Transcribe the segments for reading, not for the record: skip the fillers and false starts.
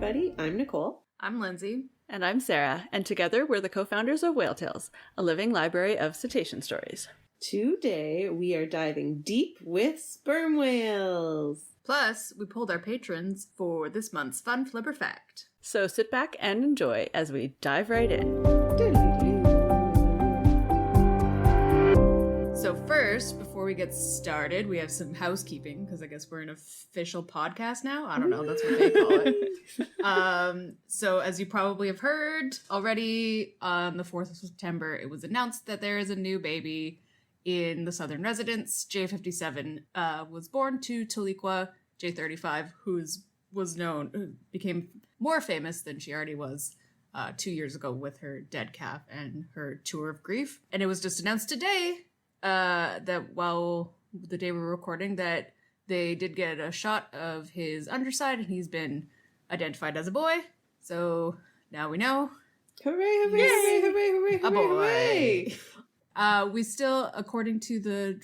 everybody. I'm Nicole. I'm Lindsay. And I'm Sarah, and together we're the co-founders of Whale Tales, a living library of cetacean stories. Today we are diving deep with sperm whales. Plus, we pulled our patrons for this month's Fun Flipper Fact. So sit back and enjoy as we dive right in. So first, before we get started, we have some housekeeping, because I guess we're an official podcast now. I don't know, that's what they call it. So as you probably have heard already, on the 4th of September, it was announced that there is a new baby in the Southern Residence. J57 was born to Taliqua J35, who became more famous than she already was 2 years ago with her dead calf and her tour of grief. And it was just announced today that while the day we're recording, that they did get a shot of his underside and he's been identified as a boy. So now we know. Hooray, hooray, hooray, hooray, hooray, A boy. hooray. We still, according to the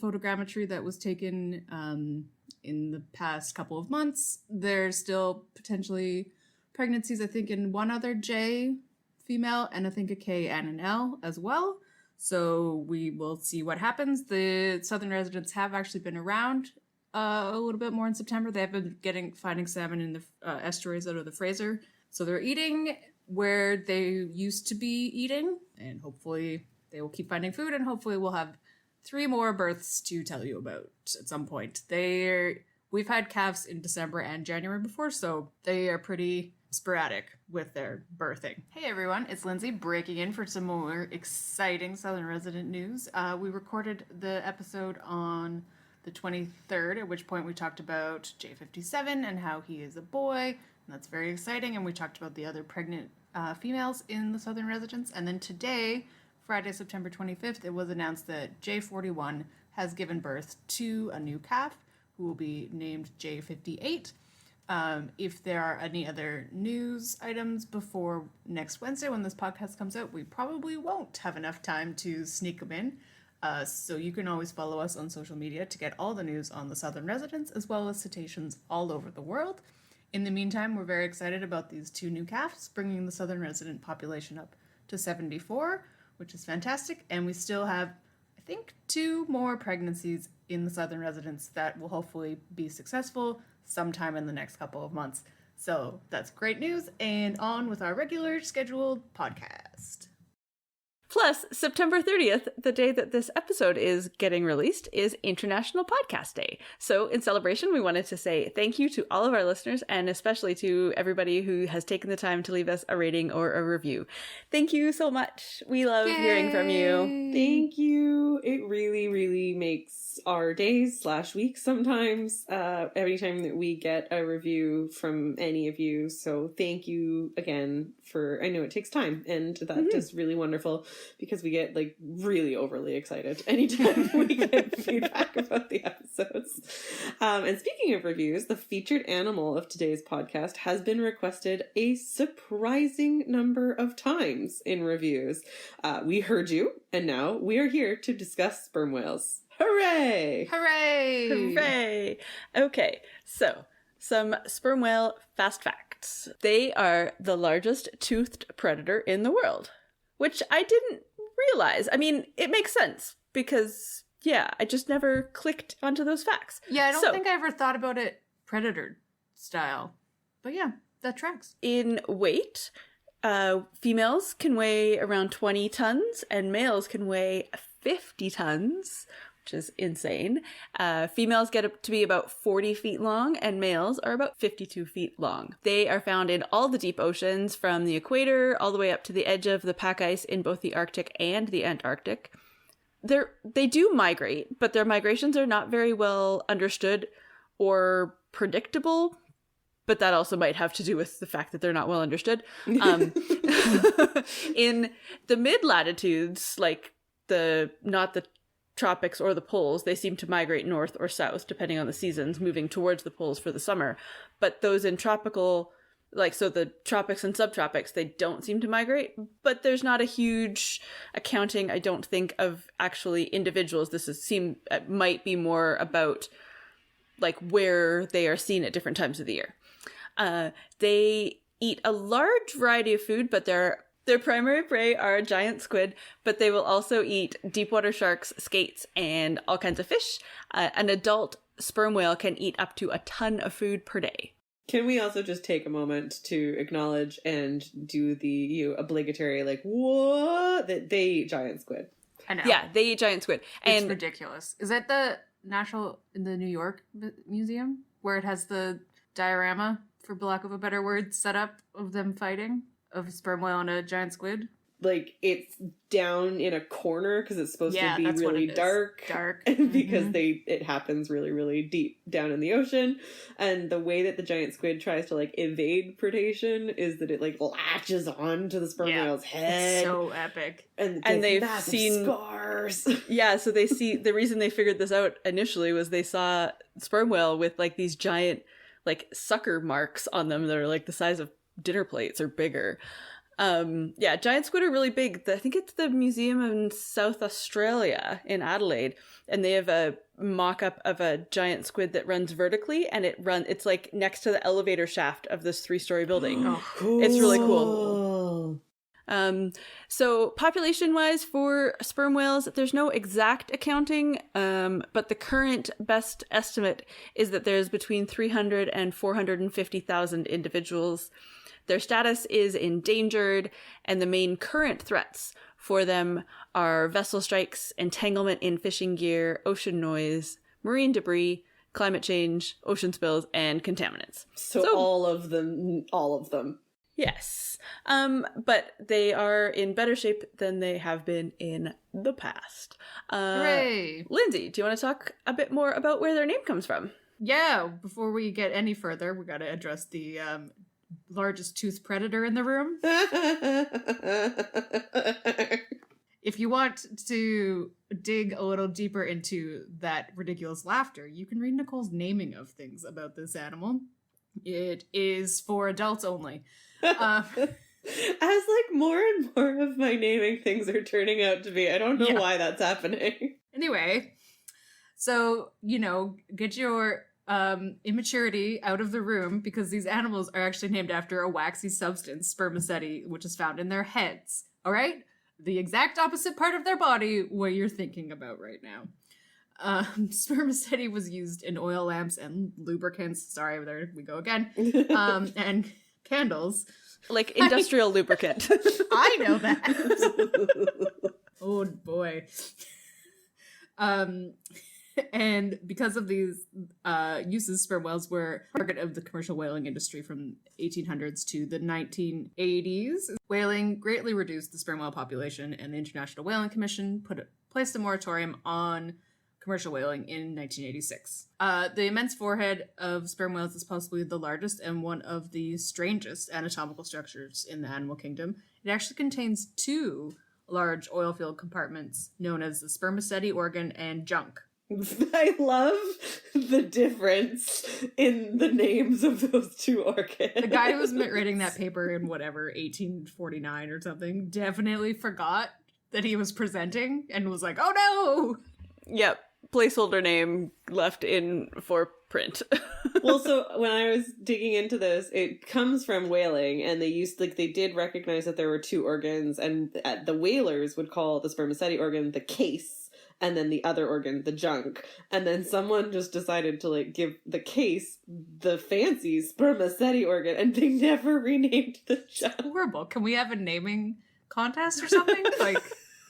photogrammetry that was taken in the past couple of months, there's still potentially pregnancies, I think, in one other J female and I think a K and an L as well. So we will see what happens. The Southern Residents have actually been around a little bit more in September. They have been finding salmon in the estuaries out of the Fraser. So they're eating where they used to be eating, and hopefully they will keep finding food, and hopefully we'll have 3 more births to tell you about at some point. We've had calves in December and January before, so they are pretty sporadic with their birthing. Hey everyone, it's Lindsay breaking in for some more exciting Southern Resident news. We recorded the episode on the 23rd, at which point we talked about J57 and how he is a boy, and that's very exciting, and we talked about the other pregnant females in the Southern Residence. And then today, Friday, September 25th, it was announced that J41 has given birth to a new calf who will be named J58. If there are any other news items before next Wednesday when this podcast comes out, we probably won't have enough time to sneak them in. So you can always follow us on social media to get all the news on the Southern Residents as well as cetaceans all over the world. In the meantime, we're very excited about these 2 new calves, bringing the Southern Resident population up to 74, which is fantastic. And we still have, I think, 2 more pregnancies in the Southern Residence that will hopefully be successful sometime in the next couple of months. So that's great news, and on with our regular scheduled podcast. Plus, September 30th, the day that this episode is getting released, is International Podcast Day. So in celebration, we wanted to say thank you to all of our listeners, and especially to everybody who has taken the time to leave us a rating or a review. Thank you so much. We love hearing from you. Thank you. It really, really makes our days / weeks sometimes, every time that we get a review from any of you. So thank you again I know it takes time, and that is really wonderful, because we get really overly excited anytime we get feedback about the episodes. And speaking of reviews, the featured animal of today's podcast has been requested a surprising number of times in reviews. We heard you, and now we are here to discuss sperm whales. Hooray! Hooray! Hooray! Okay, so some sperm whale fast facts. They are the largest toothed predator in the world, which I didn't realize. I mean, it makes sense because, I just never clicked onto those facts. Yeah, I don't think I ever thought about it predator style. But yeah, that tracks. In weight, females can weigh around 20 tons and males can weigh 50 tons, which is insane. Females get up to be about 40 feet long, and males are about 52 feet long. They are found in all the deep oceans, from the equator all the way up to the edge of the pack ice in both the Arctic and the Antarctic. They do migrate, but their migrations are not very well understood or predictable. But that also might have to do with the fact that they're not well understood. In the mid-latitudes, not the tropics or the poles, they seem to migrate north or south depending on the seasons, moving towards the poles for the summer. But those in tropical, so the tropics and subtropics, they don't seem to migrate. But there's not a huge accounting, I don't think, of actually individuals. Might be more about where they are seen at different times of the year. They eat a large variety of food, but their primary prey are giant squid, but they will also eat deep water sharks, skates, and all kinds of fish. An adult sperm whale can eat up to a ton of food per day. Can we also just take a moment to acknowledge and do the obligatory, like, what? That they eat giant squid. I know. Yeah, they eat giant squid. It's ridiculous. Is that the in the New York Museum where it has the diorama, for lack of a better word, set up of them fighting, of a sperm whale and a giant squid? Like, it's down in a corner because it's supposed to be that's really what it is. dark. Because it happens really, really deep down in the ocean. And the way that the giant squid tries to, like, evade predation is that it, like, latches on to the sperm whale's head. It's so epic. And they've seen scars. Yeah, so they see, the reason they figured this out initially was they saw sperm whale with, like, these giant, like, sucker marks on them that are, like, the size of dinner plates or bigger. Giant squid are really big. I think it's the museum in South Australia in Adelaide, and they have a mock-up of a giant squid that runs vertically, and it's like next to the elevator shaft of this 3-story building. Oh, cool. It's really cool. So population-wise for sperm whales, there's no exact accounting, but the current best estimate is that there's between 300 and 450,000 individuals. Their status is endangered, and the main current threats for them are vessel strikes, entanglement in fishing gear, ocean noise, marine debris, climate change, ocean spills, and contaminants. So all of them. Yes. But they are in better shape than they have been in the past. Hooray! Lindsay, do you want to talk a bit more about where their name comes from? Yeah, before we get any further, we got to address the largest tooth predator in the room. If you want to dig a little deeper into that ridiculous laughter, you can read Nicole's naming of things about this animal. It is for adults only. As like more and more of my naming things are turning out to be, I don't know why that's happening. Anyway, so, get your immaturity out of the room, because these animals are actually named after a waxy substance, spermaceti, which is found in their heads. All right? The exact opposite part of their body what you're thinking about right now. Spermaceti was used in oil lamps and lubricants. Sorry, there we go again. And candles. Like industrial lubricant. I know that. Oh boy. And because of these uses, sperm whales were a target of the commercial whaling industry from 1800s to the 1980s. Whaling greatly reduced the sperm whale population, and the International Whaling Commission placed a moratorium on commercial whaling in 1986. The immense forehead of sperm whales is possibly the largest and one of the strangest anatomical structures in the animal kingdom. It actually contains 2 large oil-filled compartments known as the spermaceti organ and junk. I love the difference in the names of those 2 organs. The guy who was writing that paper in 1849 or something, definitely forgot that he was presenting and was like, oh no! Yep. Placeholder name left in for print. Well, so when I was digging into this, it comes from whaling, and they did recognize that there were 2 organs, and the whalers would call the spermaceti organ the case, and then the other organ the junk. And then someone just decided to give the case the fancy spermaceti organ, and they never renamed the junk. Horrible. Can we have a naming contest or something?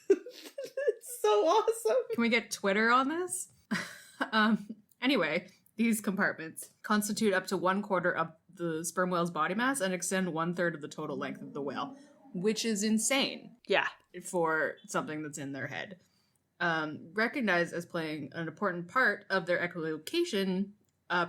It's so awesome. Can we get Twitter on this? Anyway, these compartments constitute up to 1/4 of the sperm whale's body mass and extend 1/3 of the total length of the whale, which is insane. Yeah. For something that's in their head. Recognized as playing an important part of their echolocation,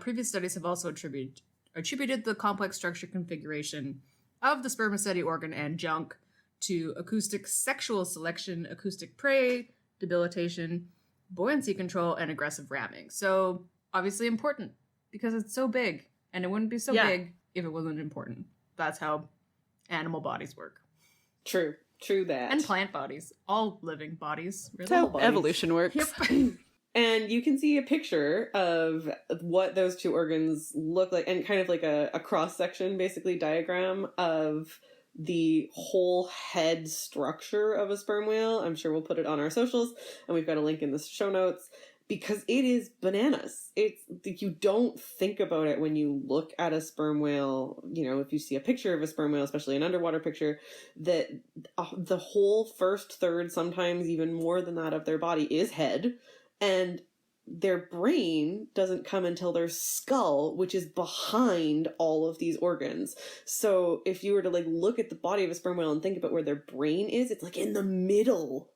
previous studies have also attributed the complex structure configuration of the spermaceti organ and junk to acoustic sexual selection, acoustic prey, debilitation, buoyancy control, and aggressive ramming. So, obviously important, because it's so big, and it wouldn't be so big if it wasn't important. That's how animal bodies work. True that. And plant bodies. All living bodies, really. That's how evolution works. Yep. And you can see a picture of what those two organs look like, and kind of like a cross-section, basically, diagram of the whole head structure of a sperm whale. I'm sure we'll put it on our socials, and we've got a link in the show notes, because it is bananas. It's, you don't think about it when you look at a sperm whale. You know, if you see a picture of a sperm whale, especially an underwater picture, that the whole first third, sometimes even more than that, of their body is head, and their brain doesn't come until their skull, which is behind all of these organs. So if you were to like look at the body of a sperm whale and think about where their brain is, it's like in the middle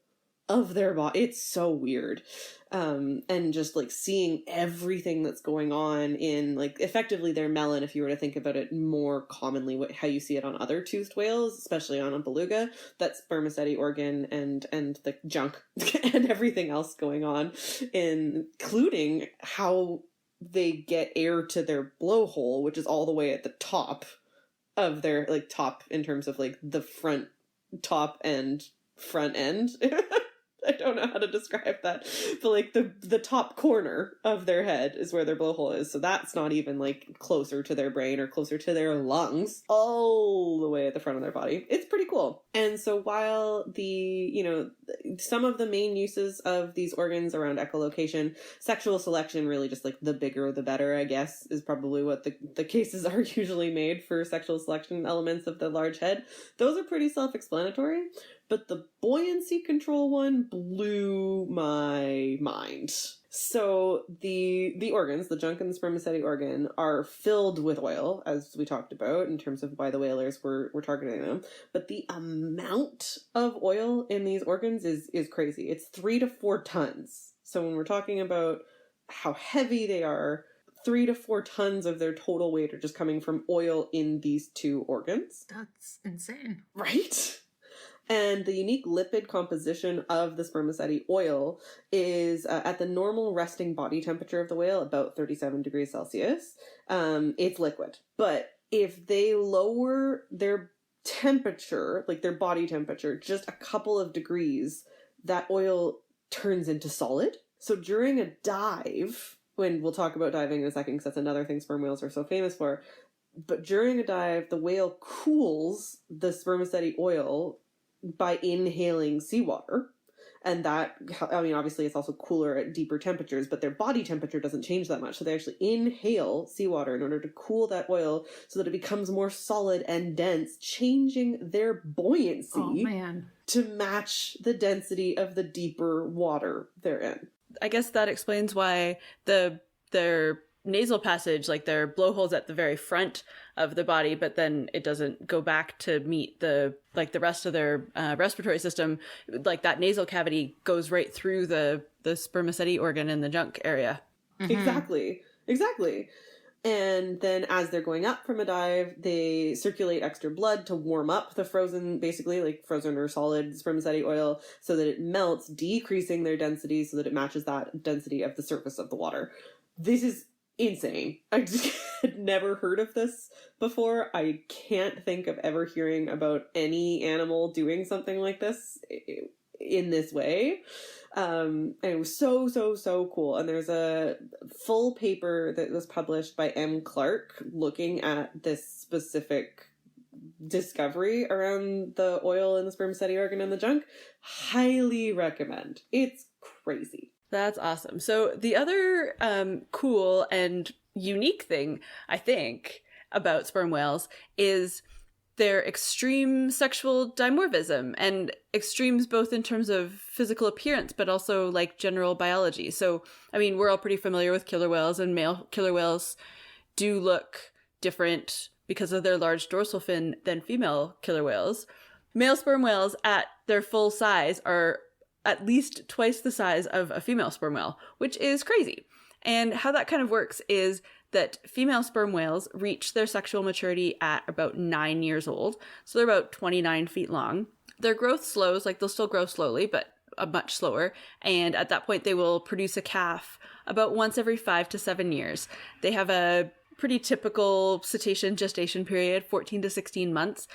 of their body. It's so weird. And just like seeing everything that's going on in like effectively their melon, if you were to think about it more commonly, how you see it on other toothed whales, especially on a beluga, that spermaceti organ and the junk and everything else going on, including how they get air to their blowhole, which is all the way at the top of their, like, top in terms of like the front, top and front end. I don't know how to describe that, but like the top corner of their head is where their blowhole is. So that's not even like closer to their brain or closer to their lungs, all the way at the front of their body. It's pretty cool. And so while some of the main uses of these organs around echolocation, sexual selection, really just like the bigger the better, I guess, is probably what the cases are usually made for sexual selection elements of the large head. Those are pretty self-explanatory. But the buoyancy control one blew my mind. So the organs, the junk and the spermaceti organ, are filled with oil, as we talked about, in terms of why the whalers were targeting them. But the amount of oil in these organs is crazy. It's 3 to 4 tons. So when we're talking about how heavy they are, 3 to 4 tons of their total weight are just coming from oil in these two organs. That's insane. Right? And the unique lipid composition of the spermaceti oil is at the normal resting body temperature of the whale, about 37 degrees Celsius. It's liquid. But if they lower their temperature, like their body temperature, just a couple of degrees, that oil turns into solid. So during a dive, when we'll talk about diving in a second, because that's another thing sperm whales are so famous for, but during a dive, the whale cools the spermaceti oil by inhaling seawater. And that, I mean, obviously it's also cooler at deeper temperatures, but their body temperature doesn't change that much. So they actually inhale seawater in order to cool that oil so that it becomes more solid and dense, changing their buoyancy to match the density of the deeper water they're in. I guess that explains why their nasal passage, like their blowhole's at the very front of the body, but then it doesn't go back to meet the rest of their respiratory system. Like that nasal cavity goes right through the spermaceti organ in the junk area. Mm-hmm. Exactly. And then as they're going up from a dive, they circulate extra blood to warm up the frozen or solid spermaceti oil so that it melts, decreasing their density so that it matches that density of the surface of the water. This is insane. I just had never heard of this before. I can't think of ever hearing about any animal doing something like this in this way. And it was so cool. And there's a full paper that was published by M. Clark looking at this specific discovery around the oil in the spermaceti organ and the junk. Highly recommend. It's crazy. That's awesome. So the other cool and unique thing, I think, about sperm whales is their extreme sexual dimorphism, and extremes both in terms of physical appearance, but also like general biology. So, I mean, we're all pretty familiar with killer whales, and male killer whales do look different because of their large dorsal fin than female killer whales. Male sperm whales at their full size are at least twice the size of a female sperm whale, which is crazy. And how that kind of works is that female sperm whales reach their sexual maturity at about 9 years old. So they're about 29 feet long. Their growth slows, like they'll still grow slowly, but much slower. And at that point, they will produce a calf about once every 5 to 7 years. They have a pretty typical cetacean gestation period, 14 to 16 months.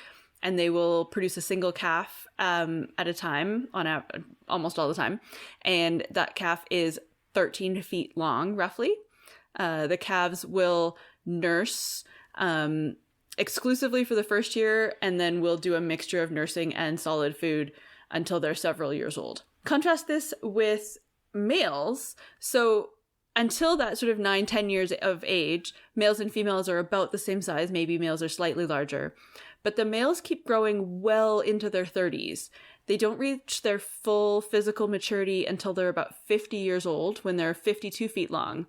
And they will produce a single calf at a time, almost all the time. And that calf is 13 feet long, roughly. The calves will nurse exclusively for the first year, and then we'll do a mixture of nursing and solid food until they're several years old. Contrast this with males. So until that sort of 9-10 years of age, males and females are about the same size. Maybe males are slightly larger. But the males keep growing well into their 30s. They don't reach their full physical maturity until they're about 50 years old, when they're 52 feet long.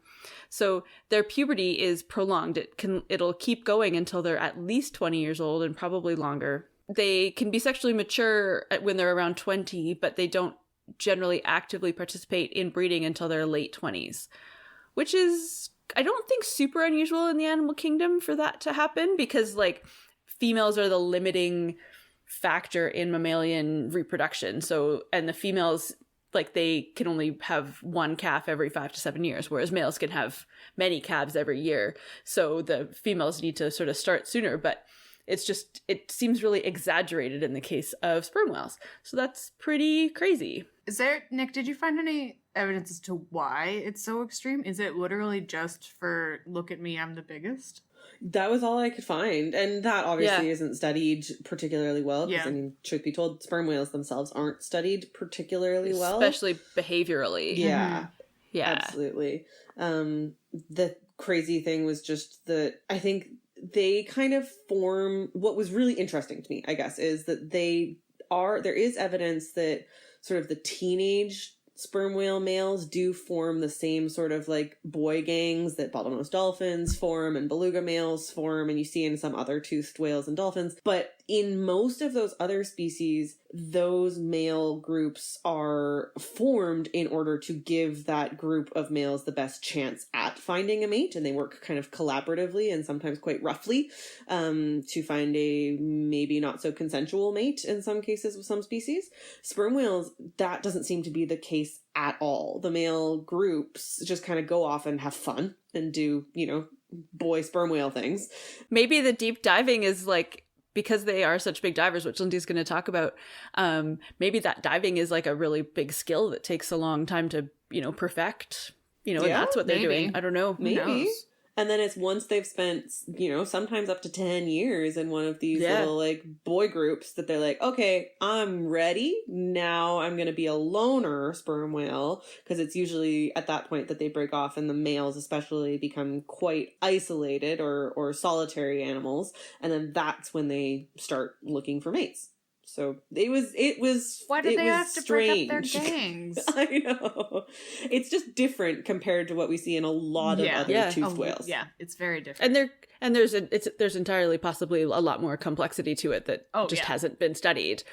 So their puberty is prolonged. It'll keep going until they're at least 20 years old, and probably longer. They can be sexually mature when they're around 20, but they don't generally actively participate in breeding until their late 20s, which is, I don't think, super unusual in the animal kingdom for that to happen, because like females are the limiting factor in mammalian reproduction. So, and the females, like, they can only have one calf every 5 to 7 years, whereas males can have many calves every year. So the females need to sort of start sooner, but it's just, it seems really exaggerated in the case of sperm whales. So that's pretty crazy. Is there, Nick, did you find any evidence as to why it's so extreme? Is it literally just for, look at me, I'm the biggest? That was all I could find. And that obviously isn't studied particularly well. Because, I mean, truth be told, sperm whales themselves aren't studied particularly well. Especially behaviorally. Yeah. Mm-hmm. Yeah. Absolutely. The crazy thing was just that I think they kind of form, what was really interesting to me, I guess, is that there is evidence that sort of the teenage sperm whale males do form the same sort of like boy gangs that bottlenose dolphins form and beluga males form, and you see in some other toothed whales and dolphins. But in most of those other species, those male groups are formed in order to give that group of males the best chance at finding a mate, and they work kind of collaboratively and sometimes quite roughly to find a maybe not so consensual mate in some cases with some species. Sperm whales, that doesn't seem to be the case at all. The male groups just kind of go off and have fun and do, boy sperm whale things. Maybe the deep diving is like, because they are such big divers, which Lindsay's going to talk about, maybe that diving is like a really big skill that takes a long time to, perfect, and that's what they're doing. I don't know. Maybe. And then it's once they've spent, sometimes up to 10 years in one of these little like boy groups that they're like, okay, I'm ready. Now I'm going to be a loner sperm whale. Because it's usually at that point that they break off, and the males especially become quite isolated or solitary animals. And then that's when they start looking for mates. So it was why did they have to strange. break up their gangs? I know. It's just different compared to what we see in a lot of other toothed whales. Yeah, it's very different. And there's entirely possibly a lot more complexity to it that hasn't been studied.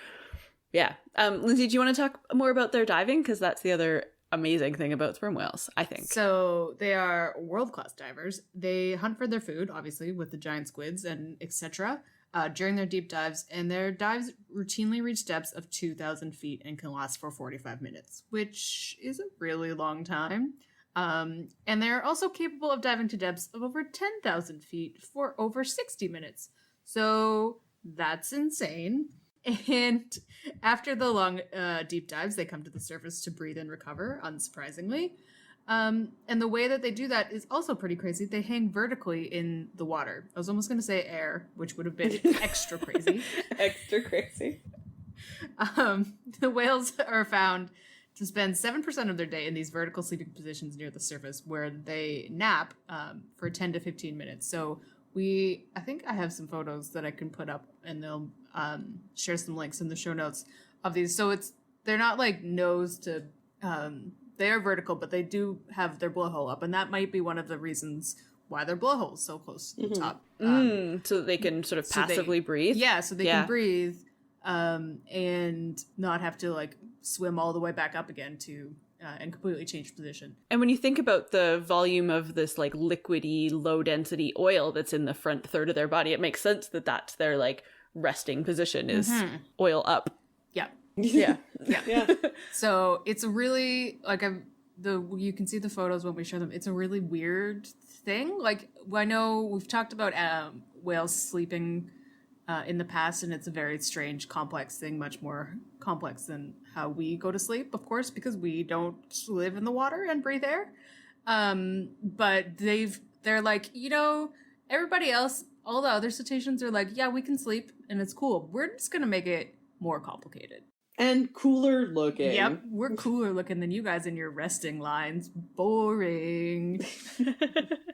Yeah. Lindsay, do you want to talk more about their diving? Because that's the other amazing thing about sperm whales, I think. So they are world-class divers. They hunt for their food, obviously, with the giant squids and etc. During their deep dives, and their dives routinely reach depths of 2,000 feet and can last for 45 minutes, which is a really long time. And they're also capable of diving to depths of over 10,000 feet for over 60 minutes. So that's insane. And after the long deep dives, they come to the surface to breathe and recover, unsurprisingly. And the way that they do that is also pretty crazy. They hang vertically in the water. I was almost going to say air, which would have been extra crazy. Extra crazy. The whales are found to spend 7% of their day in these vertical sleeping positions near the surface, where they nap for 10 to 15 minutes. So I think I have some photos that I can put up, and they'll share some links in the show notes of these. So they're not like nose to... they are vertical, but they do have their blowhole up, and that might be one of the reasons why their blowhole is so close to the top. So that they can sort of passively breathe? Yeah, so they can breathe and not have to like swim all the way back up again to and completely change position. And when you think about the volume of this like liquidy, low-density oil that's in the front third of their body, it makes sense that that's their like resting position is oil up. Yeah. Yeah. Yeah. So it's a really like you can see the photos when we show them. It's a really weird thing. Like I know we've talked about whales sleeping in the past, and it's a very strange, complex thing, much more complex than how we go to sleep, of course, because we don't live in the water and breathe air. But they're like, everybody else, all the other cetaceans are like, yeah, we can sleep and it's cool. We're just gonna make it more complicated. And cooler looking. Yep, we're cooler looking than you guys in your resting lines. Boring.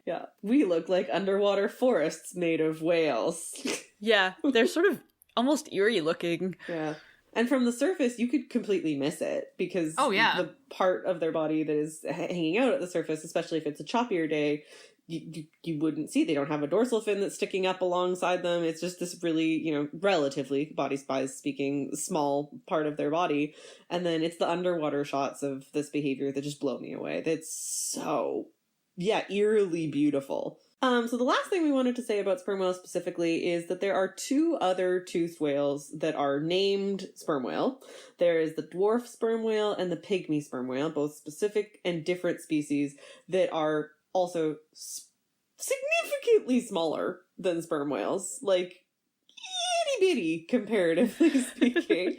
Yeah, we look like underwater forests made of whales. Yeah, they're sort of almost eerie looking. Yeah. And from the surface, you could completely miss it because the part of their body that is hanging out at the surface, especially if it's a choppier day, you wouldn't see. They don't have a dorsal fin that's sticking up alongside them. It's just this really, relatively, body size speaking, small part of their body. And then it's the underwater shots of this behavior that just blow me away. That's so, eerily beautiful. So the last thing we wanted to say about sperm whales specifically is that there are two other toothed whales that are named sperm whale. There is the dwarf sperm whale and the pygmy sperm whale, both specific and different species that are also significantly smaller than sperm whales, like itty bitty comparatively speaking,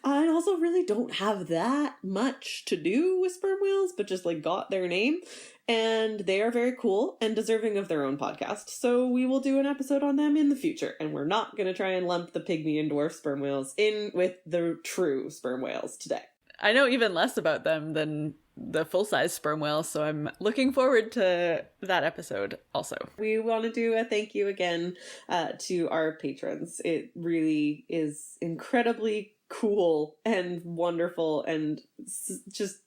and also really don't have that much to do with sperm whales, but just like got their name, and they are very cool and deserving of their own podcast. So we will do an episode on them in the future, and we're not going to try and lump the pygmy and dwarf sperm whales in with the true sperm whales today. I know even less about them than the full-size sperm whale, so I'm looking forward to that episode also. We want to do a thank you again to our patrons. It really is incredibly cool and wonderful and just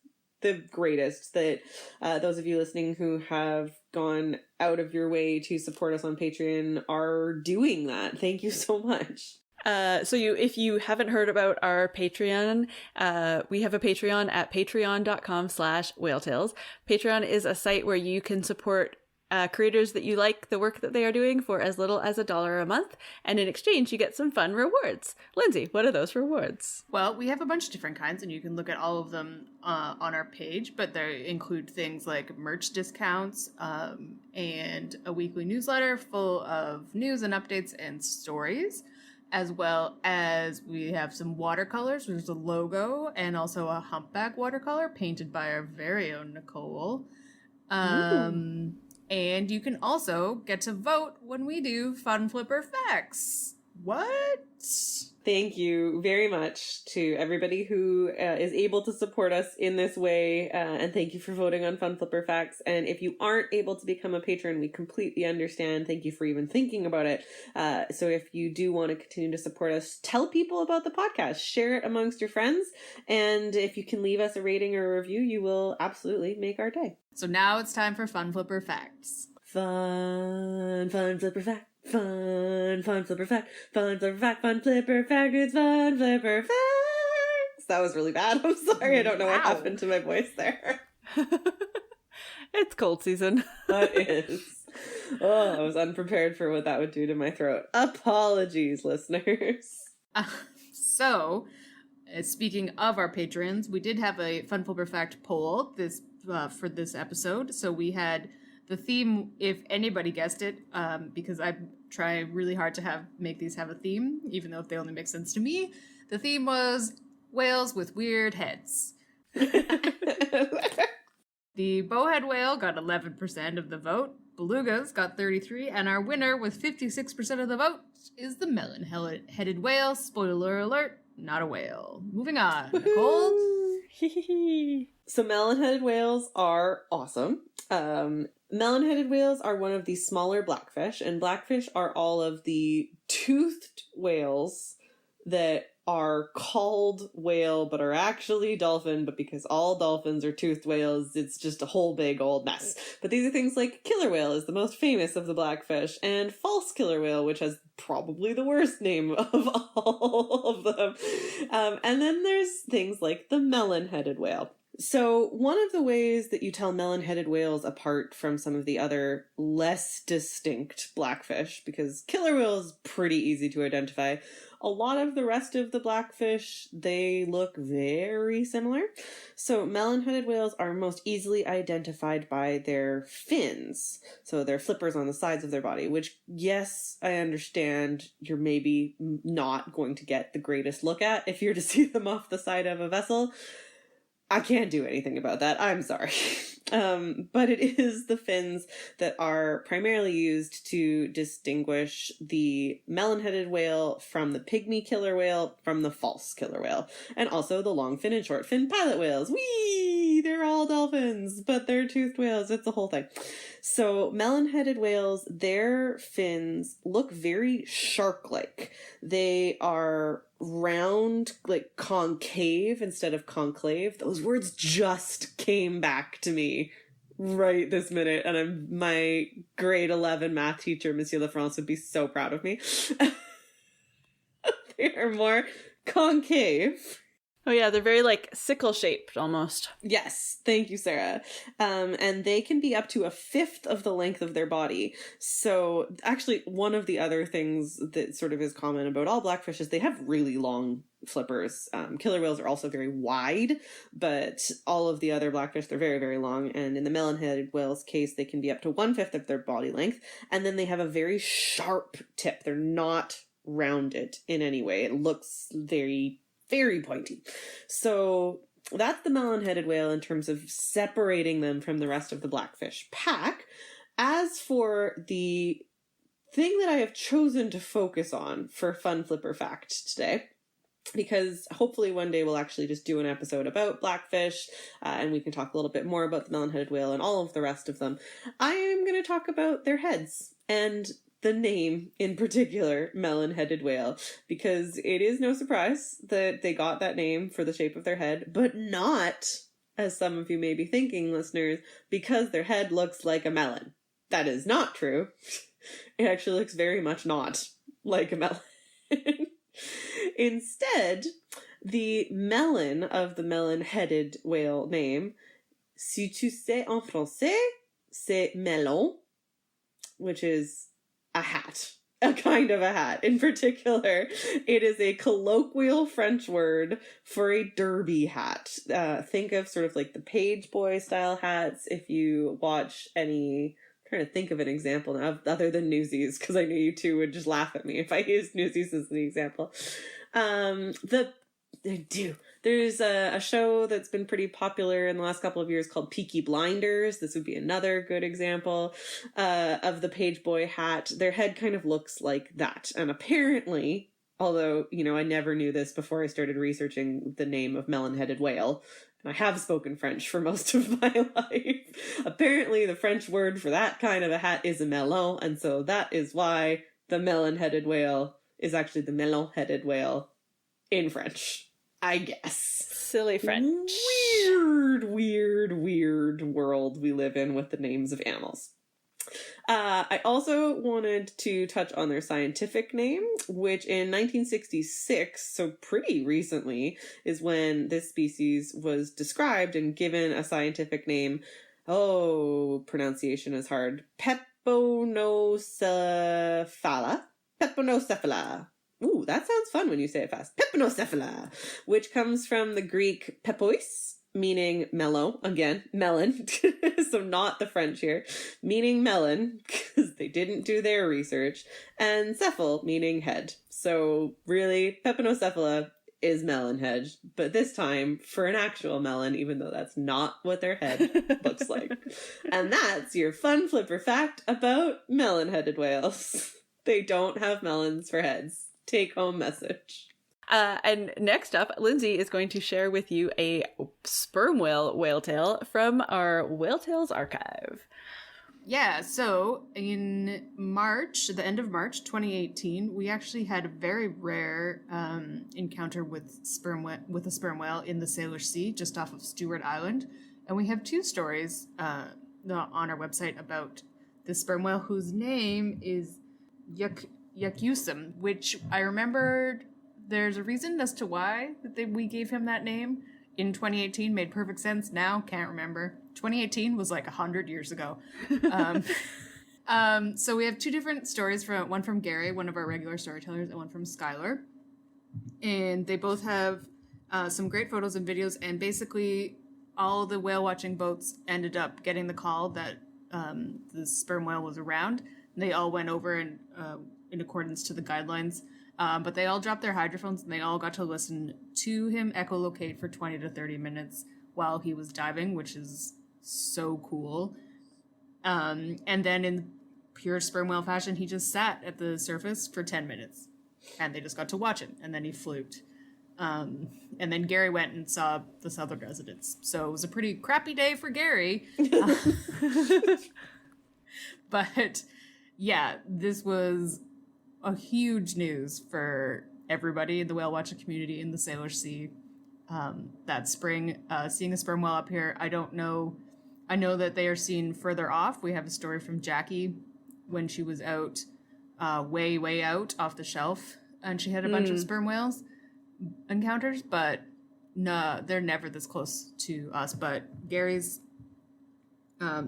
the greatest that those of you listening who have gone out of your way to support us on Patreon are doing that. Thank you so much. If you haven't heard about our Patreon, we have a Patreon at patreon.com/whaletales. Patreon is a site where you can support creators that you like the work that they are doing for as little as $1 a month, and in exchange you get some fun rewards. Lindsay, what are those rewards? Well, we have a bunch of different kinds, and you can look at all of them on our page, but they include things like merch discounts and a weekly newsletter full of news and updates and stories, as well as we have some watercolors. There's a logo and also a humpback watercolor painted by our very own Nicole. And you can also get to vote when we do Fun Flipper Facts. What? Thank you very much to everybody who is able to support us in this way, and thank you for voting on Fun Flipper Facts. And if you aren't able to become a patron, we completely understand. Thank you for even thinking about it. So if you do want to continue to support us, tell people about the podcast, share it amongst your friends, and if you can leave us a rating or a review, you will absolutely make our day. So now it's time for Fun Flipper Facts. Fun Flipper Fact. Fun flipper fact, fun flipper fact, fun flipper fact, it's fun flipper facts. That was really bad. I'm sorry. I don't know what happened to my voice there. It's cold season. That is. Oh, I was unprepared for what that would do to my throat. Apologies, listeners. So, speaking of our patrons, we did have a Fun Flipper Fact poll for this episode. So we had the theme, if anybody guessed it, because I try really hard to make these have a theme, even though they only make sense to me. The theme was whales with weird heads. The bowhead whale got 11% of the vote. Belugas got 33%, and our winner with 56% of the vote is the melon-headed whale. Spoiler alert, not a whale. Moving on. Nicole? So melon-headed whales are awesome. Melon-headed whales are one of the smaller blackfish, and blackfish are all of the toothed whales that are called whale but are actually dolphin, but because all dolphins are toothed whales, it's just a whole big old mess. But these are things like killer whale is the most famous of the blackfish, and false killer whale, which has probably the worst name of all of them. And then there's things like the melon-headed whale. So one of the ways that you tell melon-headed whales apart from some of the other less distinct blackfish, because killer whale is pretty easy to identify, a lot of the rest of the blackfish, they look very similar. So melon-headed whales are most easily identified by their fins. So their flippers on the sides of their body, which, yes, I understand you're maybe not going to get the greatest look at if you're to see them off the side of a vessel. I can't do anything about that. I'm sorry. But it is the fins that are primarily used to distinguish the melon-headed whale from the pygmy killer whale from the false killer whale. And also the long fin and short fin pilot whales. Whee! They're all dolphins, but they're toothed whales. It's the whole thing. So melon-headed whales, their fins look very shark-like. They are round, like concave instead of conclave. Those words just came back to me right this minute, and my grade 11 math teacher, Monsieur Lafrance, would be so proud of me. They are more concave. Oh yeah, they're very like sickle shaped almost. Yes, thank you, Sarah. And they can be up to 1/5 of the length of their body. So actually, one of the other things that sort of is common about all blackfish is they have really long flippers. Killer whales are also very wide, but all of the other blackfish, they're very, very long. And in the melon-headed whale's case, they can be up to 1/5 of their body length. And then they have a very sharp tip. They're not rounded in any way. It looks very pointy. So that's the melon-headed whale in terms of separating them from the rest of the blackfish pack. As for the thing that I have chosen to focus on for Fun Flipper Fact today, because hopefully one day we'll actually just do an episode about blackfish, and we can talk a little bit more about the melon-headed whale and all of the rest of them. I am going to talk about their heads and the name in particular, melon-headed whale, because it is no surprise that they got that name for the shape of their head, but not, as some of you may be thinking, listeners, because their head looks like a melon. That is not true. It actually looks very much not like a melon. Instead, the melon of the melon-headed whale name, si tu sais en français, c'est melon, which is a hat. A kind of a hat. In particular, it is a colloquial French word for a derby hat. Think of sort of like the page boy style hats. If you watch any, I'm trying to think of an example now other than Newsies, because I knew you two would just laugh at me if I used Newsies as the example. There's a show that's been pretty popular in the last couple of years called Peaky Blinders. This would be another good example of the page boy hat. Their head kind of looks like that. And apparently, although, I never knew this before I started researching the name of melon-headed whale, and I have spoken French for most of my life, apparently the French word for that kind of a hat is a melon, and so that is why the melon-headed whale is actually the melon-headed whale in French. I guess. Silly French. Weird world we live in with the names of animals. I also wanted to touch on their scientific name, which in 1966, so pretty recently, is when this species was described and given a scientific name. Oh, pronunciation is hard. Peponocephala. Peponocephala. Ooh, that sounds fun when you say it fast. Peponocephala, which comes from the Greek pepois, meaning melon. Again, melon. So not the French here. Meaning melon, because they didn't do their research. And cephal, meaning head. So really, Peponocephala is melon head. But this time, for an actual melon, even though that's not what their head looks like. And that's your Fun Flipper fact about melon-headed whales. They don't have melons for heads. Take home message. And next up, Lindsay is going to share with you a sperm whale tale from our Whale Tales archive. Yeah, so in March, the end of March 2018, we actually had a very rare encounter with a sperm whale in the Salish Sea, just off of Stewart Island. And we have 2 stories on our website about the sperm whale, whose name is Yakusum, which I remembered there's a reason as to why we gave him that name. In 2018 made perfect sense. Now can't remember. 2018 was like 100 years ago. So we have 2 different stories, one from Gary, one of our regular storytellers, and one from Skylar. and they both have some great photos and videos, and basically all the whale watching boats ended up getting the call that the sperm whale was around. They all went over in accordance to the guidelines, but they all dropped their hydrophones and they all got to listen to him echolocate for 20 to 30 minutes while he was diving, which is so cool. And then in pure sperm whale fashion, he just sat at the surface for 10 minutes and they just got to watch him, and then he fluked. And then Gary went and saw the southern residents. So it was a pretty crappy day for Gary. But yeah, this was a huge news for everybody in the whale watching community in the Salish Sea that spring. Seeing a sperm whale up here, I don't know. I know that they are seen further off. We have a story from Jackie when she was out, way out off the shelf, and she had a bunch of sperm whales encounters, but no, they're never this close to us. But Gary's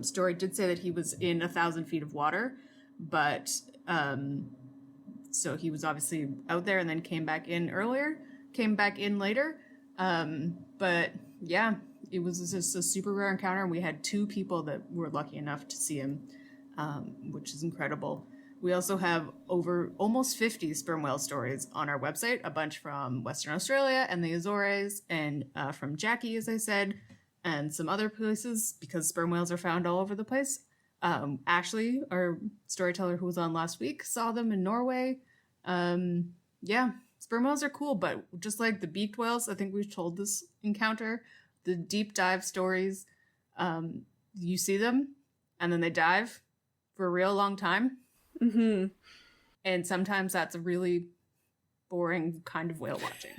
story did say that he was in 1,000 feet of water, but so he was obviously out there and then came back in later. But yeah, it was just a super rare encounter, and we had 2 people that were lucky enough to see him, which is incredible. We also have over almost 50 sperm whale stories on our website, a bunch from Western Australia and the Azores, and from Jackie, as I said, and some other places, because sperm whales are found all over the place. Ashley, our storyteller who was on last week, saw them in Norway. Yeah, sperm whales are cool, but just like the beaked whales, I think we've told this encounter, the deep dive stories, you see them, and then they dive for a real long time. Mm-hmm. And sometimes that's a really boring kind of whale watching.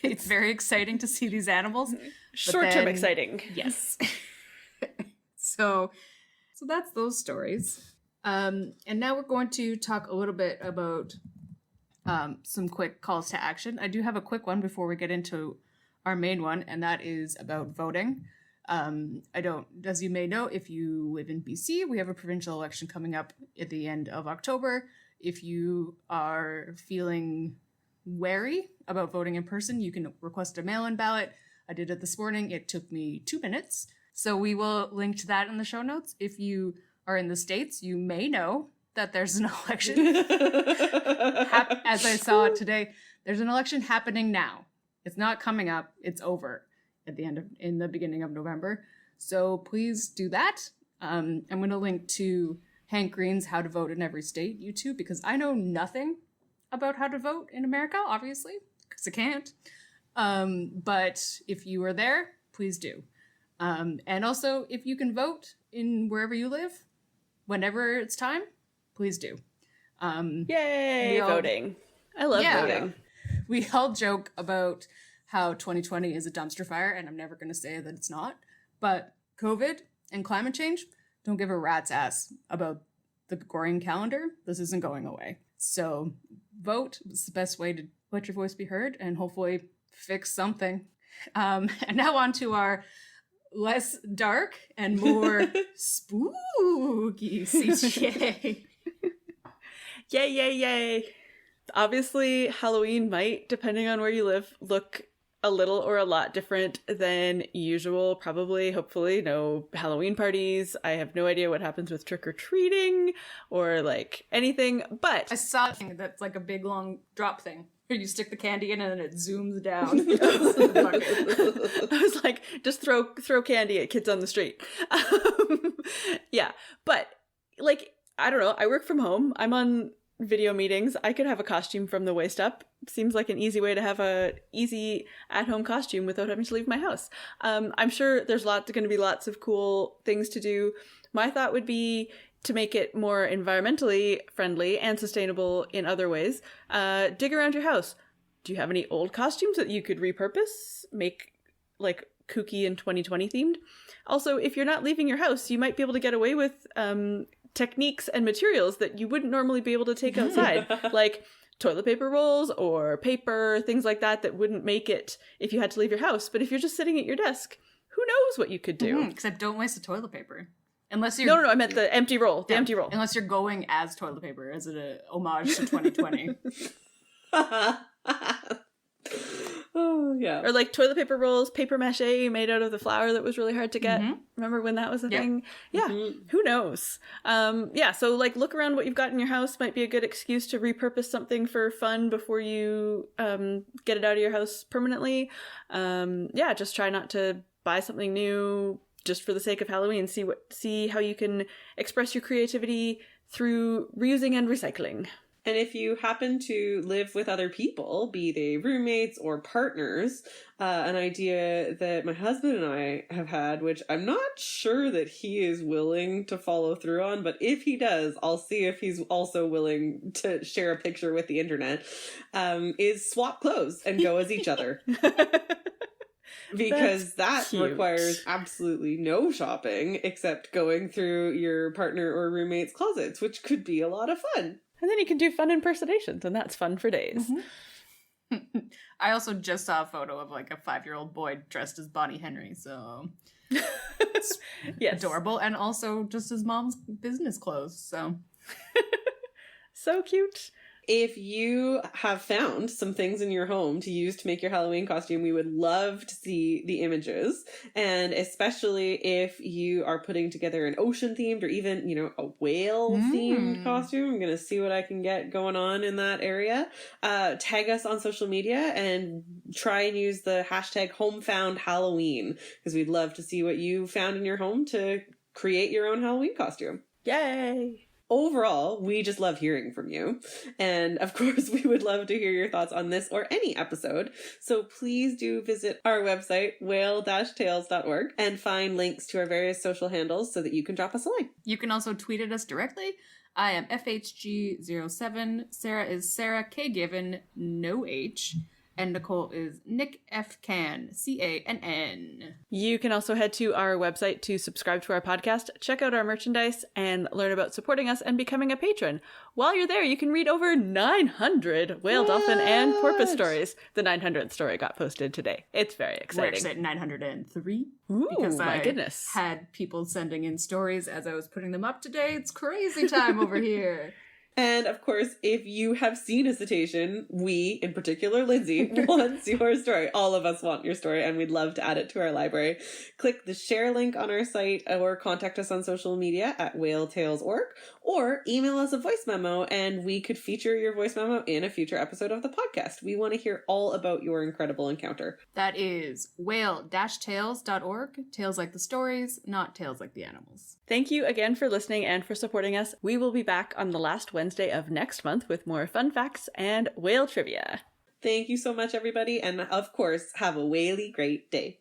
It's very exciting to see these animals. Short-term exciting. Yes. So that's those stories. And now we're going to talk a little bit about some quick calls to action. I do have a quick one before we get into our main one, and that is about voting. As you may know, if you live in BC, we have a provincial election coming up at the end of October. If you are feeling wary about voting in person, you can request a mail-in ballot. I did it this morning. It took me 2 minutes. So we will link to that in the show notes. If you are in the States, you may know that there's an election. As I saw it today, there's an election happening now. It's not coming up. It's over in the beginning of November. So please do that. I'm going to link to Hank Green's How to Vote in Every State YouTube, because I know nothing about how to vote in America, obviously, because I can't. But if you are there, please do. And also, if you can vote in wherever you live, whenever it's time, please do. Yay, voting. I love voting. We all joke about how 2020 is a dumpster fire, and I'm never going to say that it's not. But COVID and climate change don't give a rat's ass about the Gregorian calendar. This isn't going away. So vote is the best way to let your voice be heard and hopefully fix something. And now on to our less dark and more spooky CTA. Yay. Obviously, Halloween might, depending on where you live, look a little or a lot different than usual. Probably, hopefully, no Halloween parties. I have no idea what happens with trick-or-treating or like anything, but I saw a thing that's like a big long drop thing where you stick the candy in and then it zooms down. I was like, just throw candy at kids on the street. Yeah, but like, I don't know. I work from home. I'm on video meetings. I could have a costume from the waist up. Seems like an easy way to have a easy at-home costume without having to leave my house. I'm sure there's going to be lots of cool things to do. My thought would be to make it more environmentally friendly and sustainable in other ways. Dig around your house. Do you have any old costumes that you could repurpose? Make like kooky and 2020 themed? Also, if you're not leaving your house, you might be able to get away with techniques and materials that you wouldn't normally be able to take outside, like toilet paper rolls or paper, things like that wouldn't make it if you had to leave your house. But if you're just sitting at your desk, who knows what you could do? Except don't waste the toilet paper. Unless you're... No, I meant the empty roll. The empty roll. Unless you're going as toilet paper, as an homage to 2020. Oh, yeah. Or like toilet paper rolls, paper mache made out of the flour that was really hard to get. Mm-hmm. Remember when that was a Yep. thing? Yeah. Mhm. Who knows? Yeah, so like look around what you've got in your house. Might be a good excuse to repurpose something for fun before you get it out of your house permanently. Yeah, just try not to buy something new just for the sake of Halloween. See how you can express your creativity through reusing and recycling. And if you happen to live with other people, be they roommates or partners, an idea that my husband and I have had, which I'm not sure that he is willing to follow through on, but if he does, I'll see if he's also willing to share a picture with the internet, is swap clothes and go as each other. Because that cute. requires absolutely no shopping except going through your partner or roommate's closets, which could be a lot of fun. And then you can do fun impersonations, and that's fun for days. Mm-hmm. I also just saw a photo of like a 5-year-old boy dressed as Bonnie Henry, so it's Yes. adorable, and also just his mom's business clothes. So So cute. If you have found some things in your home to use to make your Halloween costume, we would love to see the images. And especially if you are putting together an ocean themed or even, a whale themed costume, I'm going to see what I can get going on in that area. Tag us on social media and try and use the hashtag HomeFoundHalloween because we'd love to see what you found in your home to create your own Halloween costume. Yay. Overall, we just love hearing from you. And of course, we would love to hear your thoughts on this or any episode. So please do visit our website, whale-tales.org, and find links to our various social handles so that you can drop us a line. you can also tweet at us directly. I am FHG07. Sarah is Sarah K. Given, no H. And Nicole is Nick F. Cann, CANN. You can also head to our website to subscribe to our podcast, check out our merchandise, and learn about supporting us and becoming a patron. While you're there, you can read over 900 whale, dolphin, and porpoise stories. The 900th story got posted today. It's very We're exciting. actually at 903. Ooh, because my I goodness. had people sending in stories as I was putting them up today. It's crazy time over here. And of course, if you have seen a cetacean, we, in particular Lindsay, wants your story. All of us want your story, and we'd love to add it to our library. Click the share link on our site or contact us on social media at whale-tales.org or email us a voice memo and we could feature your voice memo in a future episode of the podcast. We want to hear all about your incredible encounter. That is whale-tales.org. Tales like the stories, not tales like the animals. Thank you again for listening and for supporting us. We will be back on the last Wednesday of next month with more fun facts and whale trivia. Thank you so much, everybody. And of course, have a whaley great day.